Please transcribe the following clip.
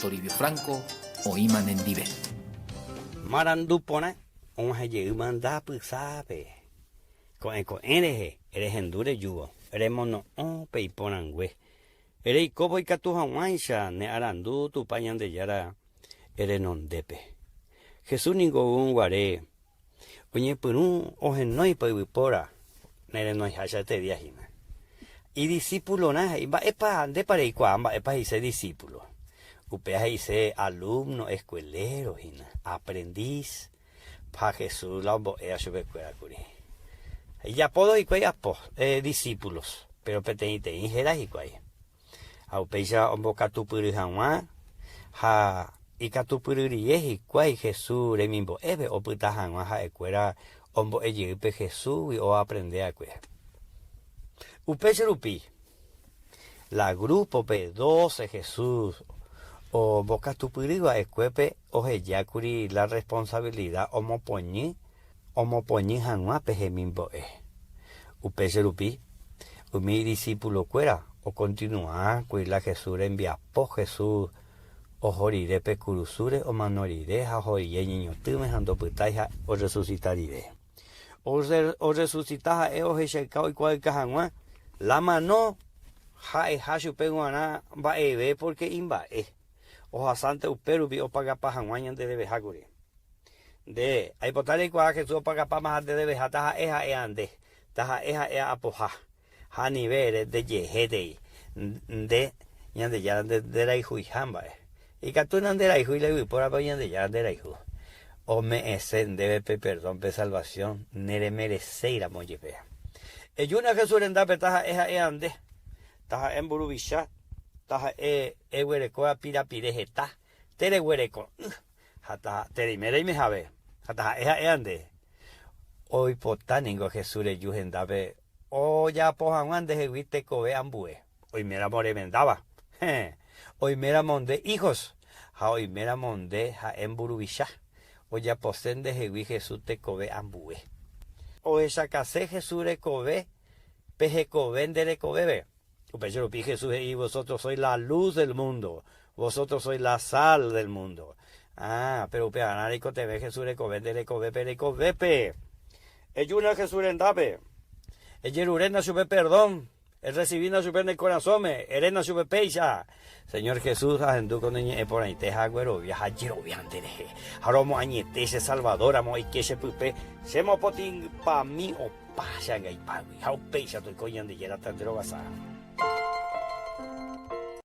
Toribio Franco, oíman en Dive. Marandupona, un haye manda pusabe. Con eres endure yugo, eres mono peiponangüe. Eres cobo y catuja guancha, ne arandu tu pañan de yara, eres non depe. Jesús ningo un guare, oye purun, oje no y pora, nere no hacha te diajina. Y discípulo na, y va epa, de para y cuamba, epa hice discípulo. Upea hice alumno, escuelero, aprendiz, pa Jesús la ombo ea chubecuera curi. Y ya puedo y cuaya discípulos, pero peteite ingeras y cuaya. A upeya ombo catupuri hanwa, ha y catupuri y cuay Jesús remimbo ebe o puta hanwa ha ecuera ombo eyipe Jesús y o aprender a cuya. Upeya rupi, la grupo P12 Jesús, o boca tu piriva escuepe o heyakuri la responsabilidad omopoñi hanua pejemimbo upeserupi umi discípulo cuera o continúa cuila Jesús envía po Jesús o jorire pe curusure o manorire ha jorire niño tume hando putaija o resucitarire o resucitaja o hechekao y cual hanua la mano ha hashu penguana va eve porque imba o asante uperubi o paga paja guañan de bejacuri. De ahí potale cua Jesús paga pa más de beja taja eja ande. Taja eja apoja. Ha nivel de yehede de ñande ya de la hijo y jamba. Y catunan de la hijo y le vi por apoyan de ya de la hijo. O me esen debe pe perdón pe salvación. Nere mereceira moyepea. Eyuna Jesús en da petaja eja ande. Taja en burubisha. Taja huerecoa pirapirejeta, tere huereco, hasta terimere y me jabe, hasta ande. Hoy potánico Jesús le yujendabe, o ya pojan de jevite cobe ambue, hoy mera more vendaba, hoy mera monde hijos, hoy mera monde ha emburubisha, o ya posen de jevi Jesús te cobe ambue, o esa case Jesús le cobe, peje coben de le cobebe. Pero Jesús y vosotros sois la luz del mundo, vosotros sois la sal del mundo. Ah, pero peanarico te ve Jesús recovepe. Eyuna Jesús endape. Eyerurena sube perdón. El recibina sube en el corazón, erena sube peisa. Señor Jesús, ajendu con niñe por ahí te haguero viaja viante de. Haromo añete ese salvador amo y que se pupe. Semo potin pa mí o pasha gay pa. How peisa tu coñan de yera tan drogasada.